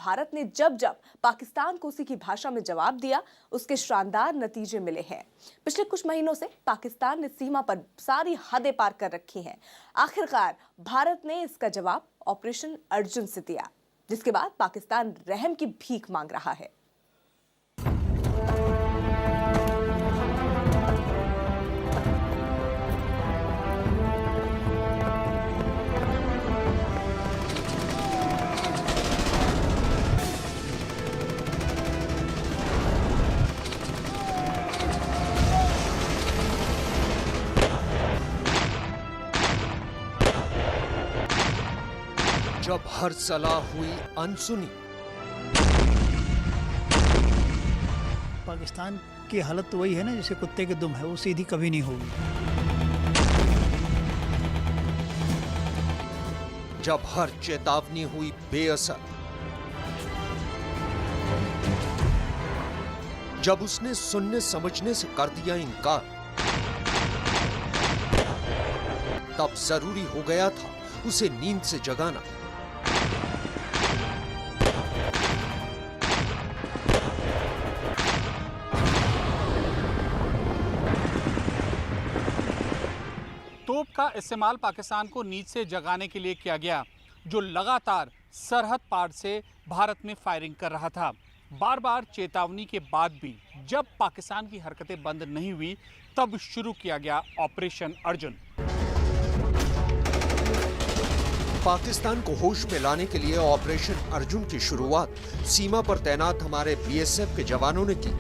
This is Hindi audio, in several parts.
भारत ने जब जब पाकिस्तान को उसी की भाषा में जवाब दिया, उसके शानदार नतीजे मिले हैं। पिछले कुछ महीनों से पाकिस्तान ने सीमा पर सारी हदें पार कर रखी हैं। आखिरकार भारत ने इसका जवाब ऑपरेशन अर्जुन से दिया, जिसके बाद पाकिस्तान रहम की भीख मांग रहा है। जब हर सलाह हुई अनसुनी, पाकिस्तान की हालत तो वही है ना जैसे कुत्ते के दुम है, वो सीधी कभी नहीं होगी। जब हर चेतावनी हुई बेअसर, जब उसने सुनने समझने से कर दिया इनकार, तब जरूरी हो गया था उसे नींद से जगाना। तोप का इस्तेमाल पाकिस्तान को नींद से जगाने के लिए किया गया, जो लगातार सरहद पार से भारत में फायरिंग कर रहा था। बार बार चेतावनी के बाद भी जब पाकिस्तान की हरकतें बंद नहीं हुई, तब शुरू किया गया ऑपरेशन अर्जुन। पाकिस्तान को होश में लाने के लिए ऑपरेशन अर्जुन की शुरुआत सीमा पर तैनात हमारे बीएसएफ के जवानों ने की।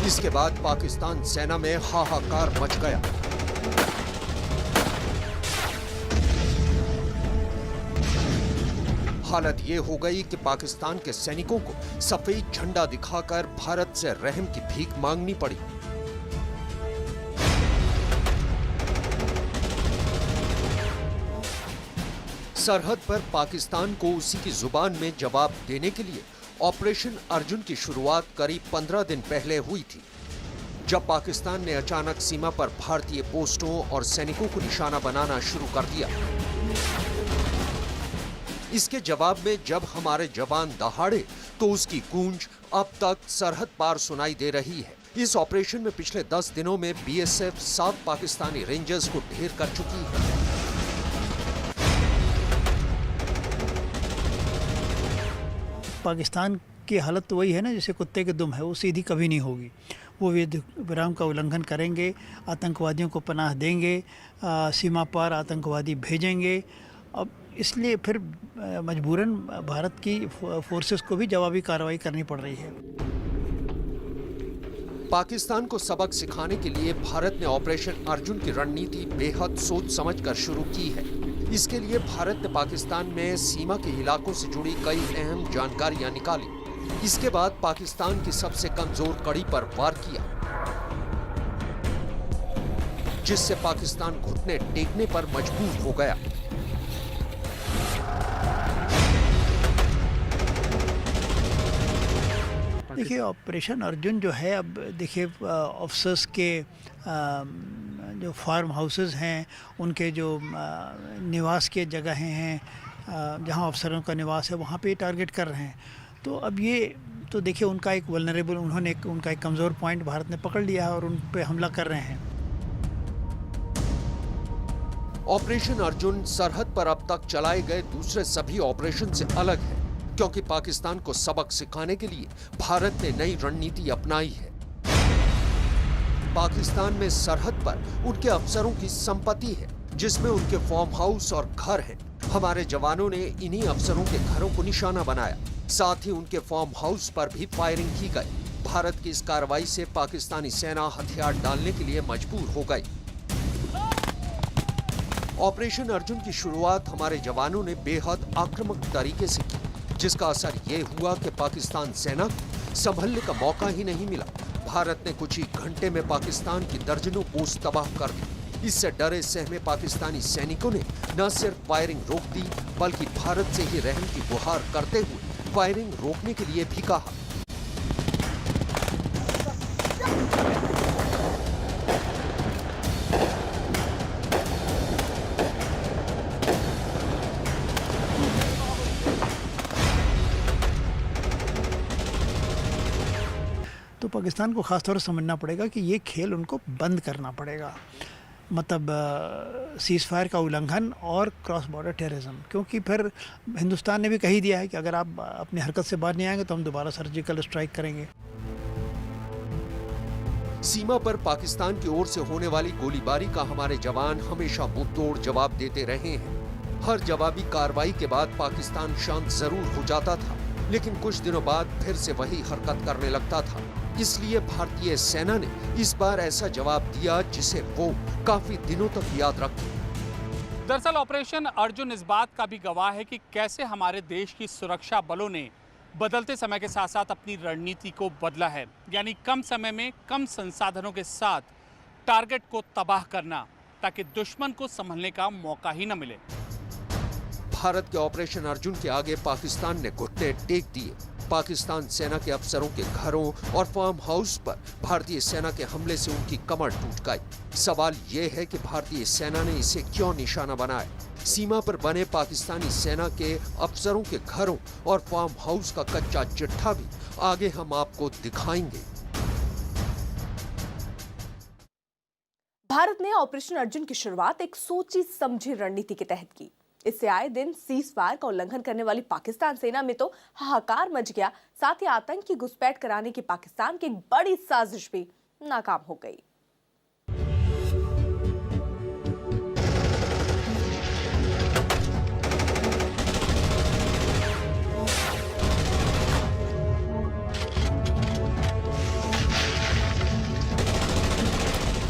इसके बाद पाकिस्तान सेना में हाहाकार मच गया। हालत ये हो गई कि पाकिस्तान के सैनिकों को सफेद झंडा दिखाकर भारत से रहम की भीख मांगनी पड़ी। सरहद पर पाकिस्तान को उसी की जुबान में जवाब देने के लिए ऑपरेशन अर्जुन की शुरुआत करीब 15 दिन पहले हुई थी, जब पाकिस्तान ने अचानक सीमा पर भारतीय पोस्टों और सैनिकों को निशाना बनाना शुरू कर दिया। इसके जवाब में जब हमारे जवान दहाड़े तो उसकी गूंज अब तक सरहद पार सुनाई दे रही है। इस ऑपरेशन में पिछले 10 दिनों में बीएसएफ 7 पाकिस्तानी रेंजर्स को ढेर कर चुकी है। पाकिस्तान की हालत तो वही है ना जैसे कुत्ते के दुम है, वो सीधी कभी नहीं होगी। वो युद्ध विराम का उल्लंघन करेंगे, आतंकवादियों को पनाह देंगे, सीमा पार आतंकवादी भेजेंगे। अब इसलिए फिर मजबूरन भारत की फोर्सेस को भी जवाबी कार्रवाई करनी पड़ रही है। पाकिस्तान को सबक सिखाने के लिए भारत ने ऑपरेशन अर्जुन की रणनीति बेहद सोच समझकर शुरू की है। इसके लिए भारत ने पाकिस्तान में सीमा के इलाकों से जुड़ी कई अहम जानकारियां निकाली। इसके बाद पाकिस्तान की सबसे कमजोर कड़ी पर वार किया, जिससे पाकिस्तान घुटने टेकने पर मजबूर हो गया। देखिए, ऑपरेशन अर्जुन जो है, अब देखिए ऑफिसर्स के जो फार्म हाउसेस हैं, उनके जो निवास के जगहें हैं, जहां अफसरों का निवास है, वहां पे टारगेट कर रहे हैं। तो अब ये तो देखिए उनका एक वल्नरेबल, उनका एक कमज़ोर पॉइंट भारत ने पकड़ लिया है और उन पे हमला कर रहे हैं। ऑपरेशन अर्जुन सरहद पर अब तक चलाए गए दूसरे सभी ऑपरेशन से अलग है, क्योंकि पाकिस्तान को सबक सिखाने के लिए भारत ने नई रणनीति अपनाई है। पाकिस्तान में सरहद पर उनके अफसरों की संपत्ति है, जिसमें उनके फार्म हाउस और घर हैं। हमारे जवानों ने इन्हीं अफसरों के घरों को निशाना बनाया, साथ ही उनके फार्म हाउस पर भी फायरिंग की गई। भारत की इस कार्रवाई से पाकिस्तानी सेना हथियार डालने के लिए मजबूर हो गई। ऑपरेशन अर्जुन की शुरुआत हमारे जवानों ने बेहद आक्रामक तरीके से की, जिसका असर ये हुआ कि पाकिस्तान सेना को संभलने का मौका ही नहीं मिला। भारत ने कुछ ही घंटे में पाकिस्तान की दर्जनों पोस्ट तबाह कर दी। इससे डरे सहमे पाकिस्तानी सैनिकों ने न सिर्फ फायरिंग रोक दी, बल्कि भारत से ही रहम की गुहार करते हुए फायरिंग रोकने के लिए भी कहा। पाकिस्तान को ख़ास तौर से समझना पड़ेगा कि ये खेल उनको बंद करना पड़ेगा, मतलब सीज़ फायर का उल्लंघन और क्रॉस बॉर्डर टेररिज्म, क्योंकि फिर हिंदुस्तान ने भी कही दिया है कि अगर आप अपनी हरकत से बाहर नहीं आएंगे तो हम दोबारा सर्जिकल स्ट्राइक करेंगे। सीमा पर पाकिस्तान की ओर से होने वाली गोलीबारी का हमारे जवान हमेशा मुंहतोड़ जवाब देते रहे हैं। हर जवाबी कार्रवाई के बाद पाकिस्तान शांत जरूर हो जाता था, लेकिन कुछ दिनों बाद फिर से वही हरकत करने लगता था। इसलिए भारतीय सेना ने इस बार ऐसा जवाब दिया जिसे वो काफी दिनों तक याद रखे। दरअसल ऑपरेशन अर्जुन इस बात का भी गवाह है कि कैसे हमारे देश की सुरक्षा बलों ने बदलते समय के साथ साथ अपनी रणनीति को बदला है, यानी कम समय में कम संसाधनों के साथ टारगेट को तबाह करना, ताकि दुश्मन को संभलने का मौका ही न मिले। भारत के ऑपरेशन अर्जुन के आगे पाकिस्तान ने घुटने टेक दिए। पाकिस्तान सेना के अफसरों के घरों और फार्म हाउस पर भारतीय सेना के हमले से उनकी कमर टूट गई। सवाल ये है कि भारतीय सेना ने इसे क्यों निशाना बनाया? सीमा पर बने पाकिस्तानी सेना के अफसरों के घरों और फार्म हाउस का कच्चा चिट्ठा भी आगे हम आपको दिखाएंगे। भारत ने ऑपरेशन अर्जुन की शुरुआत एक सोची समझी रणनीति के तहत की। इससे आए दिन सीज फायर का उल्लंघन करने वाली पाकिस्तान सेना में तो हाहाकार मच गया, साथ ही आतंक की घुसपैठ कराने की पाकिस्तान की एक बड़ी साजिश भी नाकाम हो गई।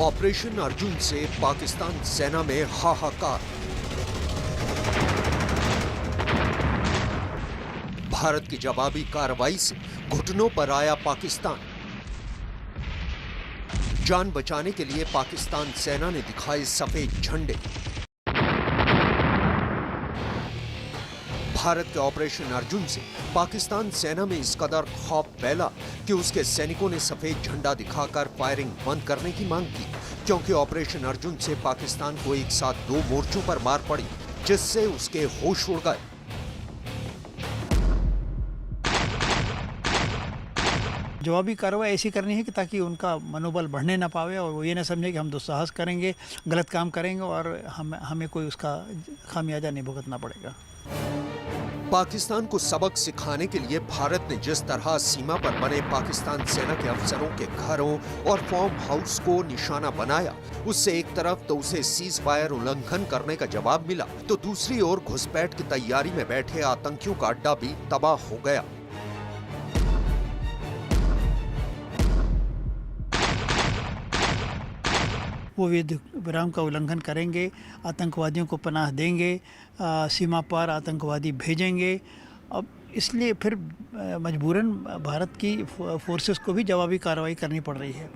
ऑपरेशन अर्जुन से पाकिस्तान सेना में हाहाकार। भारत की जवाबी कार्रवाई से घुटनों पर आया पाकिस्तान। जान बचाने के लिए पाकिस्तान सेना ने दिखाए सफेद झंडे। भारत के ऑपरेशन अर्जुन से पाकिस्तान सेना में इस कदर खौफ फैला कि उसके सैनिकों ने सफेद झंडा दिखाकर फायरिंग बंद करने की मांग की, क्योंकि ऑपरेशन अर्जुन से पाकिस्तान को एक साथ 2 मोर्चों पर मार पड़ी, जिससे उसके होश उड़ गए। जवाबी कार्रवाई ऐसी करनी है कि ताकि उनका मनोबल बढ़ने ना पावे और वो ये ना समझे कि हम दुस्साहस करेंगे, गलत काम करेंगे और हमें कोई उसका खामियाजा नहीं भुगतना पड़ेगा। पाकिस्तान को सबक सिखाने के लिए भारत ने जिस तरह सीमा पर बने पाकिस्तान सेना के अफसरों के घरों और फार्म हाउस को निशाना बनाया, उससे एक तरफ तो उसे सीज फायर उल्लंघन करने का जवाब मिला, तो दूसरी ओर घुसपैठ की तैयारी में बैठे आतंकियों का अड्डा भी तबाह हो गया। वो युद्ध विराम का उल्लंघन करेंगे, आतंकवादियों को पनाह देंगे, सीमा पार आतंकवादी भेजेंगे। अब इसलिए फिर मजबूरन भारत की फोर्सेस को भी जवाबी कार्रवाई करनी पड़ रही है।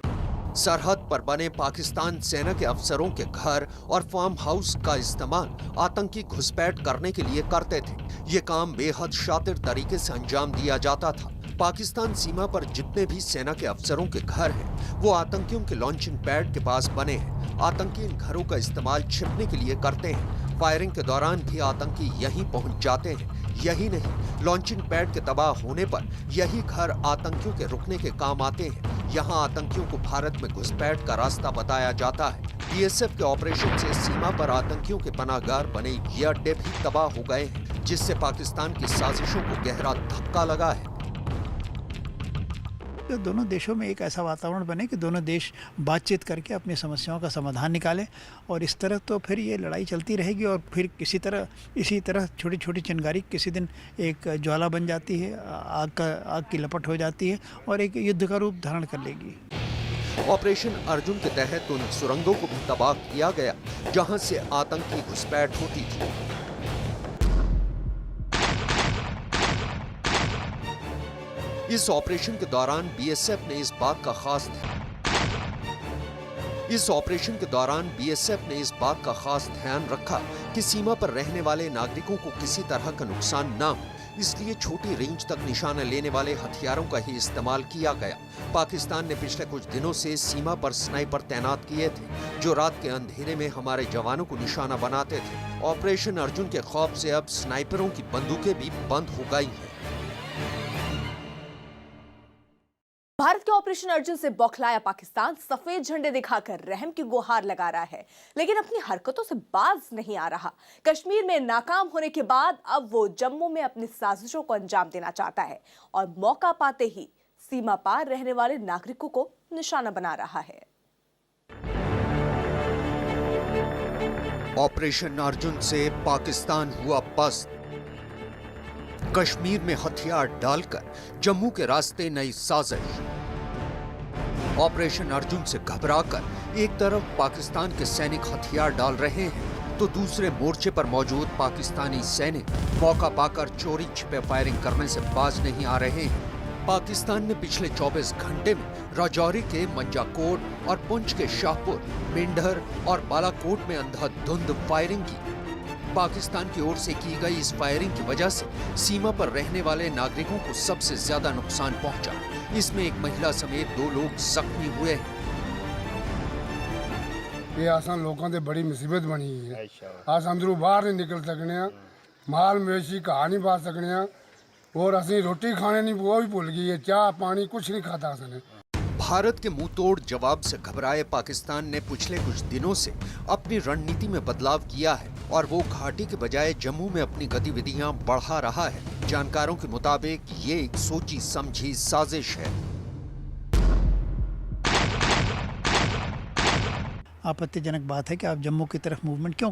सरहद पर बने पाकिस्तान सेना के अफसरों के घर और फार्म हाउस का इस्तेमाल आतंकी घुसपैठ करने के लिए करते थे। ये काम बेहद शातिर तरीके से अंजाम दिया जाता था। पाकिस्तान सीमा पर जितने भी सेना के अफसरों के घर हैं, वो आतंकियों के लॉन्चिंग पैड के पास बने हैं। आतंकी इन घरों का इस्तेमाल छिपने के लिए करते हैं। फायरिंग के दौरान भी आतंकी यहीं पहुंच जाते हैं। यही नहीं, लॉन्चिंग पैड के तबाह होने पर यही घर आतंकियों के रुकने के काम आते हैं। यहाँ आतंकियों को भारत में घुसपैठ का रास्ता बताया जाता है। बीएसएफ के ऑपरेशन से सीमा पर आतंकियों के पनाहगार बने ये अड्डे भी तबाह हो गए हैं, जिससे पाकिस्तान की साजिशों को गहरा धक्का लगा है। तो दोनों देशों में एक ऐसा वातावरण बने कि दोनों देश बातचीत करके अपनी समस्याओं का समाधान निकालें, और इस तरह तो फिर ये लड़ाई चलती रहेगी और फिर इसी तरह छोटी छोटी चिंगारी किसी दिन एक ज्वाला बन जाती है, आग की लपट हो जाती है और एक युद्ध का रूप धारण कर लेगी। ऑपरेशन अर्जुन के तहत उन सुरंगों को भी तबाह किया गया जहां से आतंकी घुसपैठ होती थी। इस ऑपरेशन के दौरान बीएसएफ ने इस बात का खास ध्यान रखा कि सीमा पर रहने वाले नागरिकों को किसी तरह का नुकसान न हो, इसलिए छोटी रेंज तक निशाना लेने वाले हथियारों का ही इस्तेमाल किया गया। पाकिस्तान ने पिछले कुछ दिनों से सीमा पर स्नाइपर तैनात किए थे, जो रात के अंधेरे में हमारे जवानों को निशाना बनाते थे। ऑपरेशन अर्जुन के खौफ से अब स्नाइपरों की बंदूकें भी बंद हो गई हैं। भारत भारत के ऑपरेशन अर्जुन से बौखलाया पाकिस्तान सफेद झंडे दिखाकर रहम की गुहार लगा रहा है, लेकिन अपनी हरकतों से बाज नहीं आ रहा। कश्मीर में नाकाम होने के बाद अब वो जम्मू में अपनी साजिशों को अंजाम देना चाहता है और मौका पाते ही सीमा पार रहने वाले नागरिकों को निशाना बना रहा है। ऑपरेशन अर्जुन से पाकिस्तान हुआ पस्त। कश्मीर में हथियार डालकर जम्मू के रास्ते नई साजिश। ऑपरेशन अर्जुन से घबराकर एक तरफ पाकिस्तान के सैनिक हथियार डाल रहे हैं तो दूसरे मोर्चे पर मौजूद पाकिस्तानी सैनिक मौका पाकर चोरी छिपे फायरिंग करने से बाज नहीं आ रहे हैं। पाकिस्तान ने पिछले 24 घंटे में राजौरी के मंजाकोट और पुंछ के शाहपुर, मेंढर और बालाकोट में अंधाधुंध फायरिंग की। पाकिस्तान की ओर से की गई इस फायरिंग की वजह से सीमा पर रहने वाले नागरिकों को सबसे ज्यादा नुकसान पहुंचा। इसमें एक महिला समेत 2 लोग जख्मी हुए हैं। ये आसान लोगों से बड़ी मुसीबत बनी है। आज अंदरों बाहर नहीं निकल सकने, माल मवेशी कहा नहीं पा सकने और असली रोटी खाने नहीं वो भी भूल गई है, चाह पानी कुछ नहीं खाता असने। भारत के मुंह तोड़ जवाब से घबराए पाकिस्तान ने पिछले कुछ दिनों से अपनी रणनीति में बदलाव किया है और वो घाटी के बजाय जम्मू में अपनी गतिविधियां बढ़ा रहा है। जानकारों के मुताबिक ये एक सोची समझी साजिश है। आपत्तिजनक बात है कि आप जम्मू की तरफ मूवमेंट क्यों